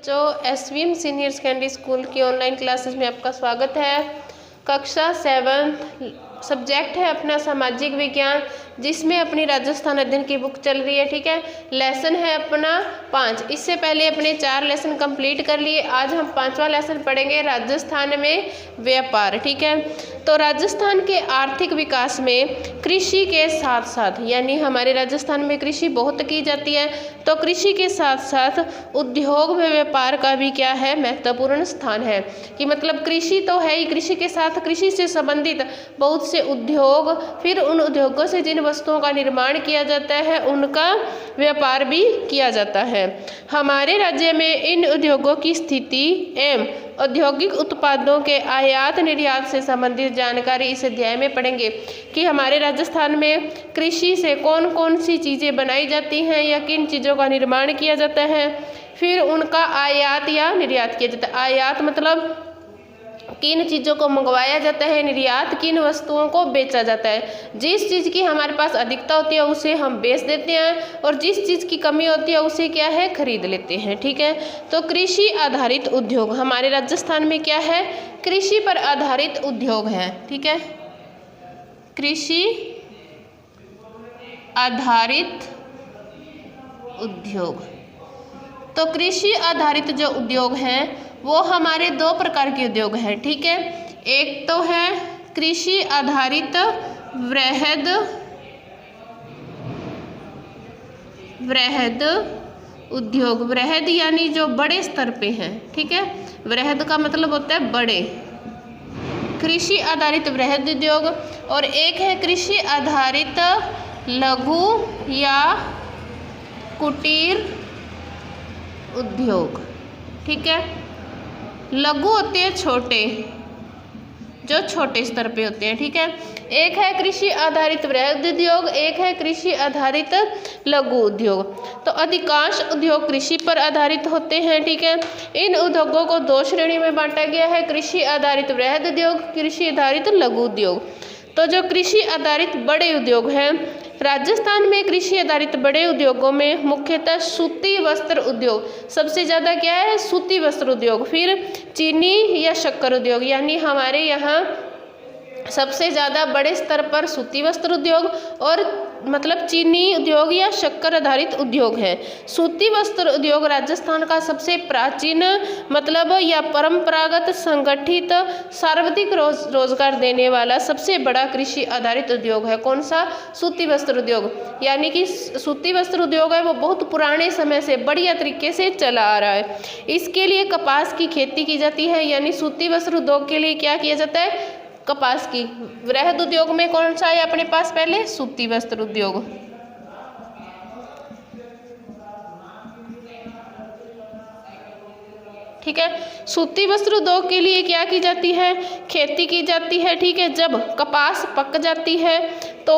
बच्चों, SVM senior secondary school की online classes में आपका स्वागत है। कक्षा 7 सब्जेक्ट है अपना सामाजिक विज्ञान, जिसमें अपनी राजस्थान अध्ययन की बुक चल रही है। ठीक है, लेसन है अपना 5। इससे पहले अपने 4 लेसन कंप्लीट कर लिए। आज हम 5वां लेसन पढ़ेंगे, राजस्थान में व्यापार। ठीक है, तो राजस्थान के आर्थिक विकास में कृषि के साथ साथ, यानी हमारे राजस्थान में कृषि बहुत की जाती है, तो कृषि के साथ साथ उद्योग व व्यापार का भी क्या है, महत्वपूर्ण स्थान है। कि मतलब कृषि तो है ही, कृषि के साथ कृषि से संबंधित बहुत से उद्योग, फिर उन उद्योगों से जिन वस्तुओं का निर्माण किया जाता है उनका व्यापार भी किया जाता है। हमारे राज्य में इन उद्योगों की स्थिति एवं औद्योगिक उत्पादों के आयात निर्यात से संबंधित जानकारी इस अध्याय में पढ़ेंगे। कि हमारे राजस्थान में कृषि से कौन कौन सी चीज़ें बनाई जाती हैं या किन चीज़ों का निर्माण किया जाता है, फिर उनका आयात या निर्यात किया जाता है। आयात मतलब किन चीज़ों को मंगवाया जाता है, निर्यात किन वस्तुओं को बेचा जाता है। जिस चीज़ की हमारे पास अधिकता होती है उसे हम बेच देते हैं, और जिस चीज़ की कमी होती है उसे क्या है, खरीद लेते हैं। ठीक है, तो कृषि आधारित उद्योग हमारे राजस्थान में क्या है, कृषि पर आधारित उद्योग है। ठीक है, कृषि आधारित उद्योग। तो कृषि आधारित जो उद्योग हैं वो हमारे 2 प्रकार के उद्योग हैं। ठीक है, एक तो है कृषि आधारित वृहद उद्योग। वृहद यानी जो बड़े स्तर पे हैं। ठीक है, वृहद का मतलब होता है बड़े। कृषि आधारित वृहद उद्योग, और एक है कृषि आधारित लघु या कुटीर उद्योग। ठीक है, लघु होते हैं छोटे, जो छोटे स्तर पे होते हैं। ठीक है, एक है कृषि आधारित वृहद उद्योग, एक है कृषि आधारित लघु उद्योग। तो अधिकांश उद्योग कृषि पर आधारित होते हैं। ठीक है, इन उद्योगों को 2 श्रेणी में बांटा गया है, कृषि आधारित वृहद उद्योग, कृषि आधारित लघु उद्योग। तो जो कृषि आधारित बड़े उद्योग हैं, राजस्थान में कृषि आधारित बड़े उद्योगों में मुख्यतः सूती वस्त्र उद्योग सबसे ज़्यादा क्या है, सूती वस्त्र उद्योग, फिर चीनी या शक्कर उद्योग, यानी हमारे यहाँ सबसे ज़्यादा बड़े स्तर पर सूती वस्त्र उद्योग और मतलब चीनी उद्योग या शक्कर आधारित उद्योग है। सूती वस्त्र उद्योग राजस्थान का सबसे प्राचीन मतलब या परंपरागत संगठित सर्वाधिक रोजगार देने वाला सबसे बड़ा कृषि आधारित उद्योग है। कौन सा, सूती वस्त्र उद्योग। यानी कि सूती वस्त्र उद्योग है वो बहुत पुराने समय से बढ़िया तरीके से चला आ रहा है। इसके लिए कपास की खेती की जाती है, यानी सूती वस्त्र उद्योग के लिए क्या किया जाता है, कपास की। वृहद उद्योग में कौन सा है अपने पास, पहले सूती वस्त्र उद्योग। ठीक है, सूती वस्त्र उद्योग के लिए क्या की जाती है, खेती की जाती है। ठीक है, जब कपास पक जाती है तो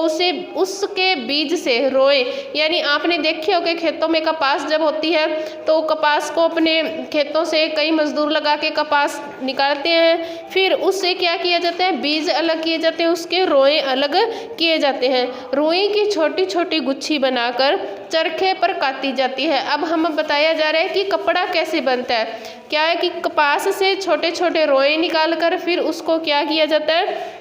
उसके बीज से रोए, यानी आपने देखे हो कि खेतों में कपास जब होती है तो कपास को अपने खेतों से कई मजदूर लगा के कपास निकालते हैं, फिर उससे क्या किया जाता है, बीज अलग किए जाते हैं, उसके रोए अलग किए जाते हैं। रोए की छोटी छोटी गुच्छी बनाकर चरखे पर काटी जाती है। अब हम बताया जा रहा है कि कपड़ा कैसे बनता है। क्या है कि कपास से छोटे छोटे रोए निकाल कर फिर उसको क्या किया जाता है,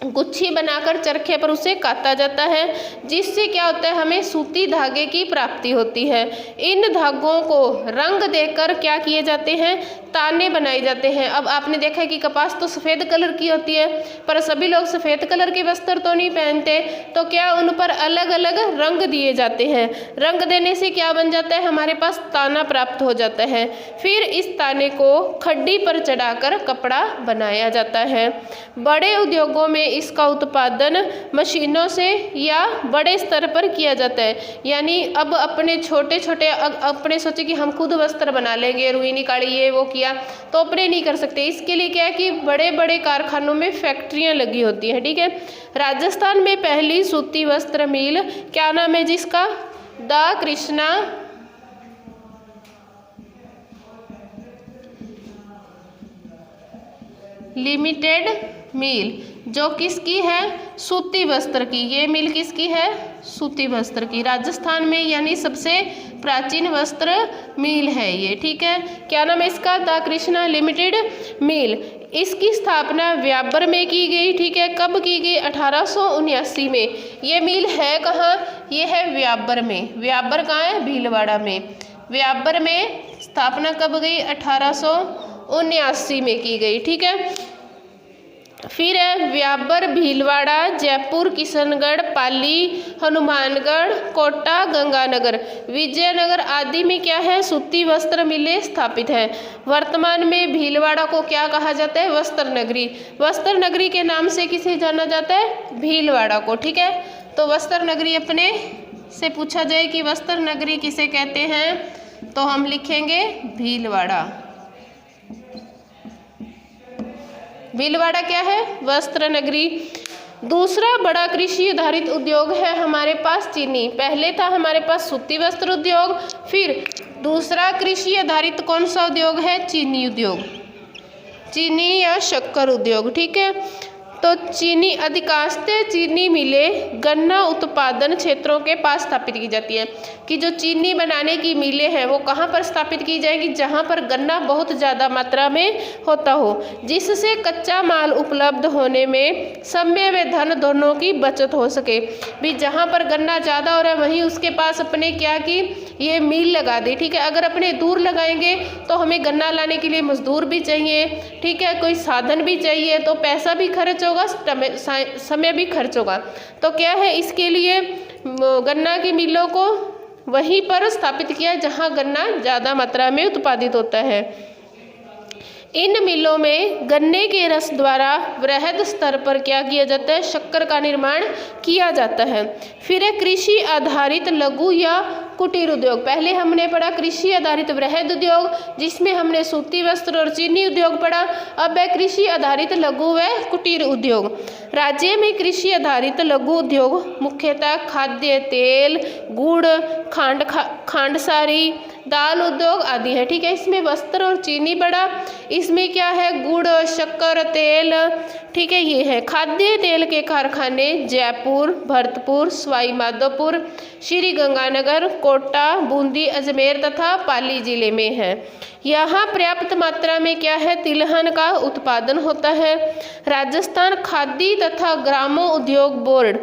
गुच्छी बनाकर चरखे पर उसे काटा जाता है, जिससे क्या होता है, हमें सूती धागे की प्राप्ति होती है। इन धागों को रंग देकर क्या किए जाते हैं, ताने बनाए जाते हैं। अब आपने देखा है कि कपास तो सफ़ेद कलर की होती है, पर सभी लोग सफ़ेद कलर के वस्त्र तो नहीं पहनते, तो क्या उन पर अलग अलग रंग दिए जाते हैं। रंग देने से क्या बन जाता है, हमारे पास ताना प्राप्त हो जाता है। फिर इस ताने को खड्डी पर चढ़ाकर कपड़ा बनाया जाता है। बड़े उद्योगों में इसका उत्पादन मशीनों से या बड़े स्तर पर किया जाता है। यानी अब अपने छोटे छोटे अपने सोचे कि हम खुद वस्त्र बना लेंगे, रुई निकाली ये वो किया, तो अपने नहीं कर सकते। इसके लिए क्या है कि बड़े बड़े कारखानों में फैक्ट्रियां लगी होती हैं। ठीक है, राजस्थान में पहली सूती वस्त्र मिल क्या नाम है जिसका, द कृष्णा लिमिटेड मिल, जो किसकी है, सूती वस्त्र की। ये मिल किसकी है, सूती वस्त्र की। राजस्थान में यानी सबसे प्राचीन वस्त्र मिल है ये, ठीक है। क्या नाम है इसका? द कृष्णा लिमिटेड मिल। इसकी स्थापना व्याबर में की गई, ठीक है। कब की गई? 1879 में। ये मिल है कहाँ? ये है व्याबर में। व्याबर कहाँ है? भीलवाड़ा में। व्याबर में स्थापना कब गई? 1879 में की गई, ठीक है। फिर है व्याबर, भीलवाड़ा, जयपुर, किशनगढ़, पाली, हनुमानगढ़, कोटा, गंगानगर, विजयनगर आदि में क्या है? सूती वस्त्र मिलें स्थापित है। वर्तमान में भीलवाड़ा को क्या कहा जाता है? वस्त्र नगरी। वस्त्र नगरी के नाम से किसे जाना जाता है? भीलवाड़ा को, ठीक है। तो वस्त्र नगरी अपने से पूछा जाए कि वस्त्र नगरी किसे कहते हैं, तो हम लिखेंगे भीलवाड़ा। भीलवाड़ा क्या है? वस्त्र नगरी। दूसरा बड़ा कृषि आधारित उद्योग है हमारे पास चीनी। पहले था हमारे पास सूती वस्त्र उद्योग, फिर दूसरा कृषि आधारित कौन सा उद्योग है? चीनी उद्योग, चीनी या शक्कर उद्योग, ठीक है। तो चीनी अधिकांशतः चीनी मिलें गन्ना उत्पादन क्षेत्रों के पास स्थापित की जाती है। कि जो चीनी बनाने की मिलें हैं वो कहाँ पर स्थापित की जाएगी? जहाँ पर गन्ना बहुत ज़्यादा मात्रा में होता हो, जिससे कच्चा माल उपलब्ध होने में समय व धन दोनों की बचत हो सके। भी जहाँ पर गन्ना ज़्यादा हो रहा है वहीं उसके पास अपने क्या की ये मिल लगा दी, ठीक है। अगर अपने दूर लगाएंगे तो हमें गन्ना लाने के लिए मजदूर भी चाहिए, ठीक है, कोई साधन भी चाहिए, तो पैसा भी खर्च होगा, समय भी खर्च होगा। तो क्या है, इसके लिए गन्ना की मिलों को वहीं पर स्थापित किया जहां गन्ना ज़्यादा मात्रा में उत्पादित होता है। इन मिलों में गन्ने के रस द्वारा वृहद स्तर पर क्या किया जाता है? शक्कर का निर्माण किया जाता है। फिर है कृषि आधारित लघु या कुटीर उद्योग। पहले हमने पढ़ा कृषि आधारित वृहद उद्योग, जिसमें हमने सूती वस्त्र और चीनी उद्योग पढ़ा। अब है कृषि आधारित लघु व कुटीर उद्योग। राज्य में कृषि आधारित लघु उद्योग मुख्यतः खाद्य तेल, गुड़, खांडसारी, दाल उद्योग आदि है, ठीक है। इसमें वस्त्र और चीनी पड़ा, इसमें क्या है? गुड़, शक्कर, तेल, ठीक है, ये है। खाद्य तेल के कारखाने जयपुर, भरतपुर, सवाई माधोपुर, श्री गंगानगर, कोटा, बूंदी, अजमेर तथा पाली जिले में है। यहाँ पर्याप्त मात्रा में क्या है? तिलहन का उत्पादन होता है। राजस्थान खादी तथा ग्रामो उद्योग बोर्ड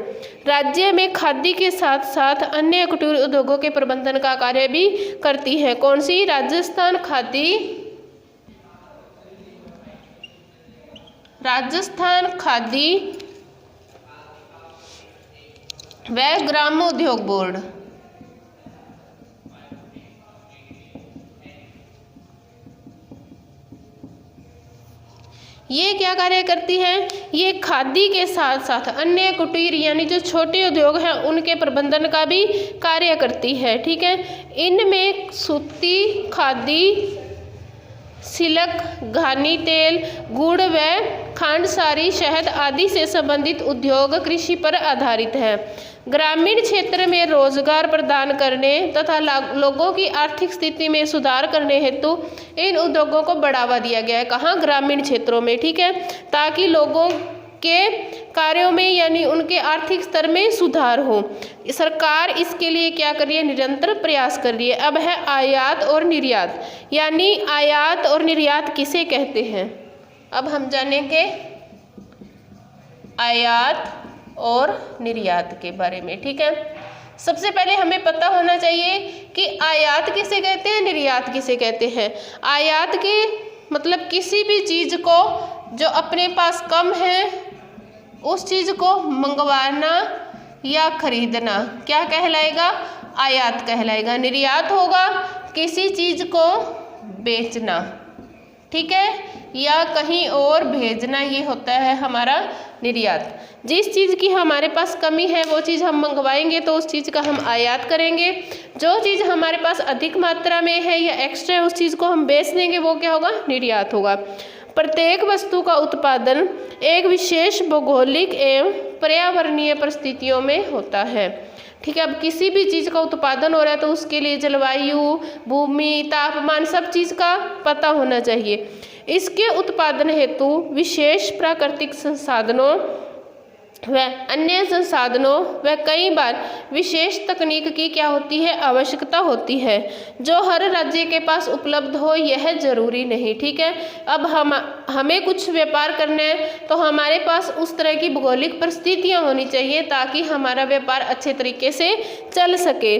राज्य में खादी के साथ साथ अन्य कुटीर उद्योगों के प्रबंधन का कार्य भी करती है। कौन सी? राजस्थान खादी व ग्रामोद्योग बोर्ड। ये क्या कार्य करती है? ये खादी के साथ साथ अन्य कुटीर यानी जो छोटे उद्योग हैं उनके प्रबंधन का भी कार्य करती है, ठीक है। इनमें सूती, खादी, सिल्क, घानी तेल, गुड़ व खांडसारी, शहद आदि से संबंधित उद्योग कृषि पर आधारित है। ग्रामीण क्षेत्र में रोजगार प्रदान करने तथा लोगों की आर्थिक स्थिति में सुधार करने हेतु इन उद्योगों को बढ़ावा दिया गया है। कहाँ? ग्रामीण क्षेत्रों में, ठीक है, ताकि लोगों के कार्यों में यानी उनके आर्थिक स्तर में सुधार हो। सरकार इसके लिए क्या कर रही है? निरंतर प्रयास कर रही है। अब है आयात और निर्यात, यानी आयात और निर्यात किसे कहते हैं? अब हम जानेंगे आयात और निर्यात के बारे में, ठीक है। सबसे पहले हमें पता होना चाहिए कि आयात किसे कहते हैं, निर्यात किसे कहते हैं। आयात के मतलब किसी भी चीज़ को जो अपने पास कम है उस चीज़ को मंगवाना या खरीदना क्या कहलाएगा? आयात कहलाएगा। निर्यात होगा किसी चीज़ को बेचना, ठीक है, या कहीं और भेजना, ये होता है हमारा निर्यात। जिस चीज़ की हमारे पास कमी है वो चीज़ हम मंगवाएंगे तो उस चीज़ का हम आयात करेंगे। जो चीज़ हमारे पास अधिक मात्रा में है या एक्स्ट्रा उस चीज़ को हम बेच देंगे, वो क्या होगा? निर्यात होगा। प्रत्येक वस्तु का उत्पादन एक विशेष भौगोलिक एवं पर्यावरणीय परिस्थितियों में होता है, ठीक है। अब किसी भी चीज़ का उत्पादन हो रहा है तो उसके लिए जलवायु, भूमि, तापमान सब चीज़ का पता होना चाहिए। इसके उत्पादन हेतु विशेष प्राकृतिक संसाधनों व अन्य संसाधनों व कई बार विशेष तकनीक की क्या होती है, आवश्यकता होती है, जो हर राज्य के पास उपलब्ध हो यह जरूरी नहीं। ठीक है, अब हमें कुछ व्यापार करना है तो हमारे पास उस तरह की भौगोलिक परिस्थितियां होनी चाहिए ताकि हमारा व्यापार अच्छे तरीके से चल सके।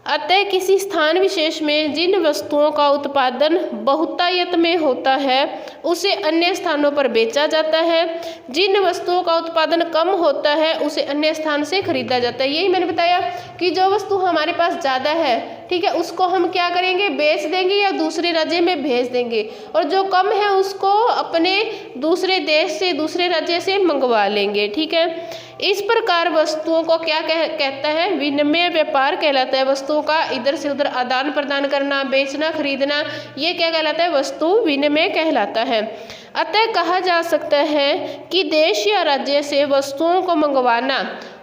अतः किसी स्थान विशेष में जिन वस्तुओं का उत्पादन बहुतायत में होता है उसे अन्य स्थानों पर बेचा जाता है, जिन वस्तुओं का उत्पादन कम होता है उसे अन्य स्थान से खरीदा जाता है। यही मैंने बताया कि जो वस्तु हमारे पास ज़्यादा है, ठीक है, उसको हम क्या करेंगे, बेच देंगे या दूसरे राज्य में भेज देंगे, और जो कम है उसको अपने दूसरे देश से, दूसरे राज्य से मंगवा लेंगे। ठीक है, इस प्रकार वस्तुओं को क्या कहता है, विनिमय व्यापार कहलाता है। वस्तुओं का इधर से उधर आदान प्रदान करना, बेचना, खरीदना, ये क्या कहलाता है, वस्तु विनिमय कहलाता है। अतः कहा जा सकता है कि देश या राज्य से वस्तुओं को मंगवाना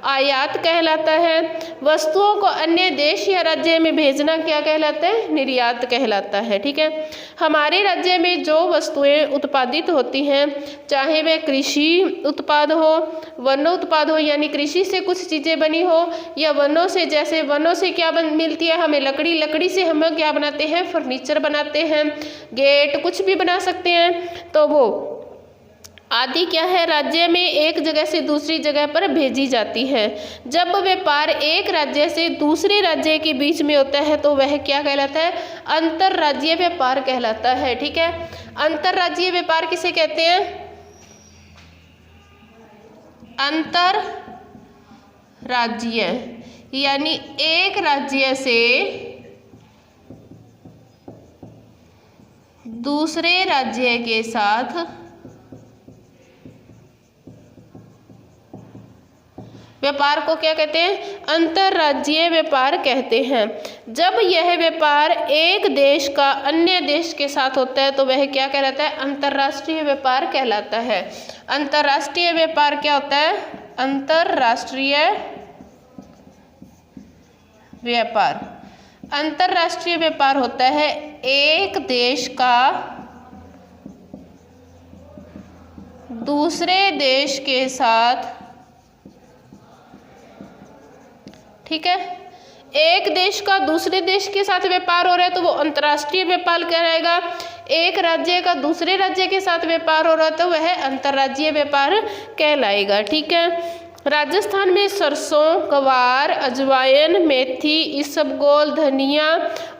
आयात कहलाता है, वस्तुओं को अन्य देश या राज्य में भेजना क्या कहलाता है, निर्यात कहलाता है। ठीक है, हमारे राज्य में जो वस्तुएं उत्पादित होती हैं, चाहे वह कृषि उत्पाद हो, वनों उत्पाद हो, यानी कृषि से कुछ चीज़ें बनी हो, या वनों से, जैसे वनों से क्या मिलती है हमें, लकड़ी, लकड़ी से हम क्या बनाते हैं, फर्नीचर बनाते हैं, गेट, कुछ भी बना सकते हैं, तो वो आदि क्या है, राज्य में एक जगह से दूसरी जगह पर भेजी जाती है। जब व्यापार एक राज्य से दूसरे राज्य के बीच में होता है तो वह क्या कहलाता है, अंतरराज्यीय व्यापार कहलाता है। ठीक है, अंतरराज्यीय व्यापार किसे कहते हैं, अंतरराज्यीय, यानी एक राज्य से दूसरे राज्य के साथ व्यापार को क्या कहते हैं, अंतरराज्यीय व्यापार कहते हैं। जब यह व्यापार एक देश का अन्य देश के साथ होता है तो वह क्या कहलाता है, अंतरराष्ट्रीय व्यापार कहलाता है। अंतरराष्ट्रीय व्यापार क्या होता है, अंतरराष्ट्रीय व्यापार, अंतरराष्ट्रीय व्यापार होता है एक देश का दूसरे देश के साथ, ठीक है, एक देश का दूसरे देश के साथ व्यापार हो रहा है तो वो अंतर्राष्ट्रीय व्यापार कहलाएगा। एक राज्य का दूसरे राज्य के साथ व्यापार हो रहा है तो वह अंतर्राज्यीय व्यापार कहलाएगा। ठीक है, राजस्थान में सरसों, ग्वार, अजवाइन, मेथी, इसबगोल, धनिया,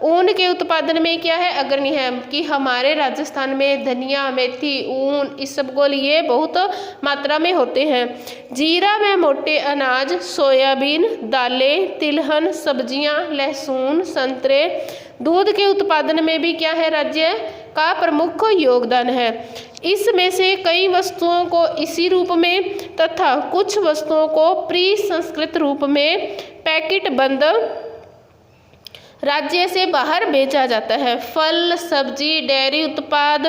ऊन के उत्पादन में क्या है, अग्रणी है। कि हमारे राजस्थान में धनिया, मेथी, ऊन, इसबगोल ये बहुत मात्रा में होते हैं। जीरा व मोटे अनाज, सोयाबीन, दालें, तिलहन, सब्जियां, लहसुन, संतरे, दूध के उत्पादन में भी क्या है, राज्य का प्रमुख योगदान है। इसमें से कई वस्तुओं को इसी रूप में तथा कुछ वस्तुओं को प्री संस्कृत रूप में पैकेट बंद राज्य से बाहर बेचा जाता है। फल, सब्जी, डेयरी उत्पाद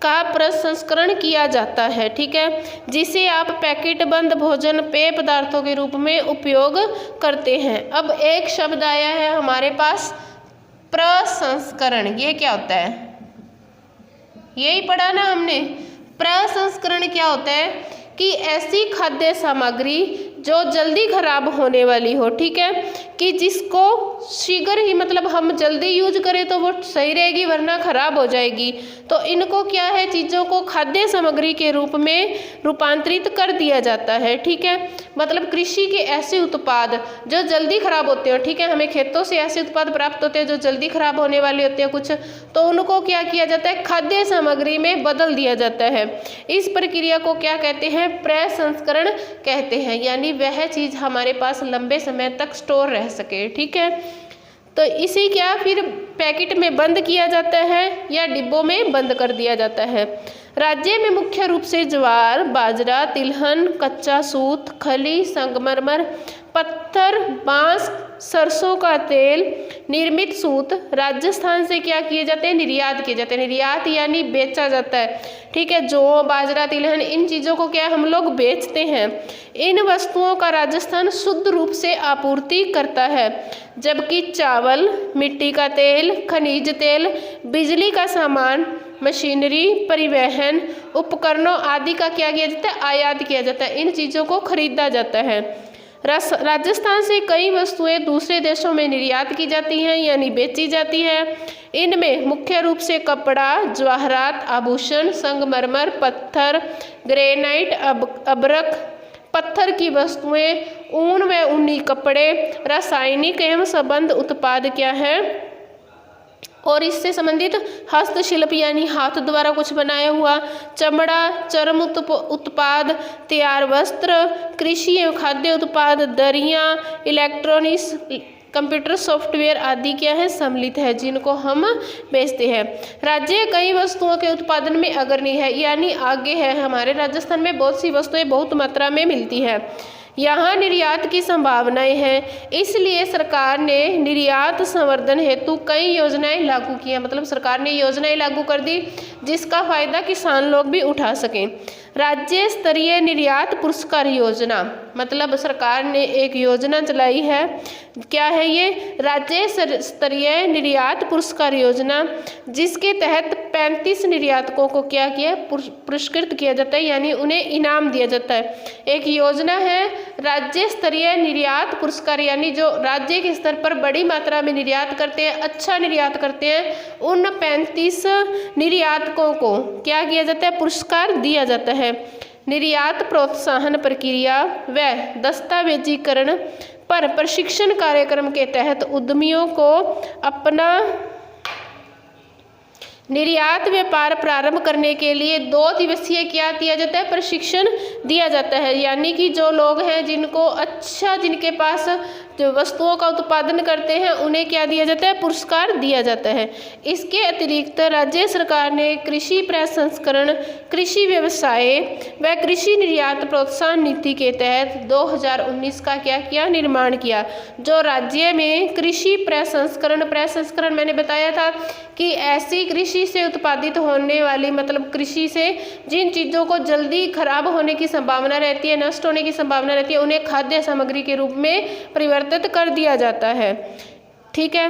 का प्रसंस्करण किया जाता है। ठीक है, जिसे आप पैकेट बंद भोजन, पेय पदार्थों के रूप में उपयोग करते हैं। अब एक शब्द आया है हमारे पास, प्रसंस्करण। ये क्या होता है, यही पढ़ा ना हमने। प्रसंस्करण क्या होता है कि ऐसी खाद्य सामग्री जो जल्दी खराब होने वाली हो, ठीक है, कि जिसको शीघ्र ही, मतलब हम जल्दी यूज करें तो वो सही रहेगी वरना खराब हो जाएगी, तो इनको क्या है, चीज़ों को खाद्य सामग्री के रूप में रूपांतरित कर दिया जाता है। ठीक है, मतलब कृषि के ऐसे उत्पाद जो जल्दी खराब होते हैं, ठीक है, हमें खेतों से ऐसे उत्पाद प्राप्त होते हैं जो जल्दी खराब होने वाले होते हैं कुछ, तो उनको क्या किया जाता है, खाद्य सामग्री में बदल दिया जाता है। इस प्रक्रिया को क्या कहते हैं, प्रसंस्करण कहते हैं, यानी वह चीज़ हमारे पास लंबे समय तक स्टोर रह सके। ठीक है, तो इसे क्या फिर पैकेट में बंद किया जाता है या डिब्बों में बंद कर दिया जाता है। राज्य में मुख्य रूप से ज्वार, बाजरा, तिलहन, कच्चा सूत, खली, संगमरमर, पत्थर, बांस, सरसों का तेल, निर्मित सूत राजस्थान से क्या किए जाते हैं, निर्यात किए जाते हैं। निर्यात यानी बेचा जाता है। ठीक है, जौ, बाजरा, तिलहन, इन चीज़ों को क्या हम लोग बेचते हैं। इन वस्तुओं का राजस्थान शुद्ध रूप से आपूर्ति करता है, जबकि चावल, मिट्टी का तेल, खनिज तेल, बिजली का सामान, मशीनरी, परिवहन उपकरणों आदि का क्या किया जाता है, आयात किया जाता है। इन चीज़ों को खरीदा जाता है। राजस्थान से कई वस्तुएं दूसरे देशों में निर्यात की जाती हैं यानी बेची जाती है। इनमें मुख्य रूप से कपड़ा, जवाहरात, आभूषण, संगमरमर, पत्थर, ग्रेनाइट, अबरक, पत्थर की वस्तुएं, ऊन व ऊनी कपड़े, रासायनिक एवं संबद्ध उत्पाद क्या है, और इससे संबंधित हस्तशिल्प यानी हाथ द्वारा कुछ बनाया हुआ, चमड़ा, चर्म उत्पाद, तैयार वस्त्र, कृषि एवं खाद्य उत्पाद, दरियां, इलेक्ट्रॉनिक्स, कंप्यूटर सॉफ्टवेयर आदि क्या है, सम्मिलित है, जिनको हम बेचते हैं। राज्य कई वस्तुओं के उत्पादन में अग्रणी है यानी आगे है। हमारे राजस्थान में बहुत सी वस्तुएं बहुत मात्रा में मिलती है। यहाँ निर्यात की संभावनाएं हैं, इसलिए सरकार ने निर्यात संवर्धन हेतु कई योजनाएं लागू की हैं। मतलब सरकार ने योजनाएं लागू कर दी जिसका फायदा किसान लोग भी उठा सकें। राज्य स्तरीय निर्यात पुरस्कार योजना, मतलब सरकार ने एक योजना चलाई है। क्या है ये, राज्य स्तरीय निर्यात पुरस्कार योजना, जिसके तहत 35 निर्यातकों को क्या किया, पुरस्कृत किया जाता है यानी उन्हें इनाम दिया जाता है। एक योजना है राज्य स्तरीय निर्यात पुरस्कार, यानी जो राज्य के स्तर पर बड़ी मात्रा में निर्यात करते हैं, अच्छा निर्यात करते हैं, उन 35 निर्यातकों को क्या किया जाता है, पुरस्कार दिया जाता है। निर्यात प्रोत्साहन प्रक्रिया व दस्तावेजीकरण पर प्रशिक्षण कार्यक्रम के तहत उद्यमियों को अपना निर्यात व्यापार प्रारंभ करने के लिए 2 दिवसीय क्या दिया जाता है, प्रशिक्षण दिया जाता है। यानी कि जो लोग हैं जिनको जिनके पास जो वस्तुओं का उत्पादन करते हैं उन्हें क्या दिया जाता है, पुरस्कार दिया जाता है। इसके अतिरिक्त राज्य सरकार ने कृषि प्रसंस्करण, कृषि व्यवसाय व कृषि निर्यात प्रोत्साहन नीति के तहत 2019 का क्या किया, निर्माण किया। जो राज्य में कृषि प्रसंस्करण मैंने बताया था कि ऐसी कृषि से उत्पादित होने वाली, मतलब कृषि से जिन चीज़ों को जल्दी खराब होने की संभावना रहती है, नष्ट होने की संभावना रहती है, उन्हें खाद्य सामग्री के रूप में परिवर्तित कर दिया जाता है। ठीक है,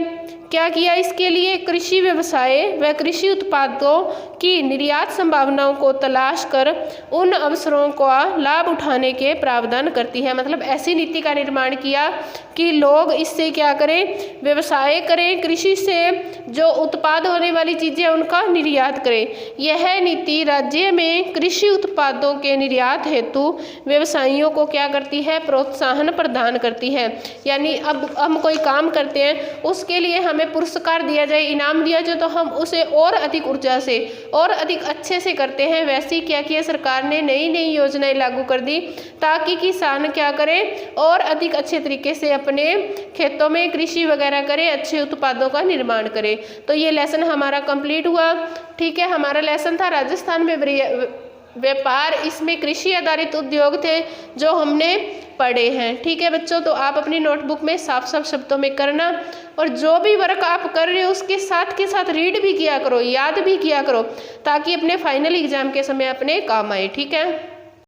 क्या किया, इसके लिए कृषि व्यवसाय व कृषि उत्पादों की निर्यात संभावनाओं को तलाश कर उन अवसरों का लाभ उठाने के प्रावधान करती है। मतलब ऐसी नीति का निर्माण किया कि लोग इससे क्या करें, व्यवसाय करें, कृषि से जो उत्पाद होने वाली चीज़ें उनका निर्यात करें। यह नीति राज्य में कृषि उत्पादों के निर्यात हेतु व्यवसायियों को क्या करती है, प्रोत्साहन प्रदान करती है। यानी अब हम कोई काम करते हैं, उसके लिए हमें पुरस्कार दिया जाए, इनाम दिया जाए, तो हम उसे और अधिक ऊर्जा से और अधिक अच्छे से करते हैं। वैसे क्या किया, सरकार ने नई नई योजनाएं लागू कर दी ताकि किसान क्या करें, और अधिक अच्छे तरीके से अपने खेतों में कृषि वगैरह करें, अच्छे उत्पादों का निर्माण करें। तो ये लेसन हमारा कंप्लीट हुआ। ठीक है, हमारा लेसन था राजस्थान में व्यापार, इसमें कृषि आधारित उद्योग थे जो हमने पढ़े हैं। ठीक है बच्चों, तो आप अपनी नोटबुक में साफ साफ शब्दों में करना, और जो भी वर्क आप कर रहे हो उसके साथ के साथ रीड भी किया करो, याद भी किया करो, ताकि अपने फाइनल एग्जाम के समय अपने काम आए। ठीक है।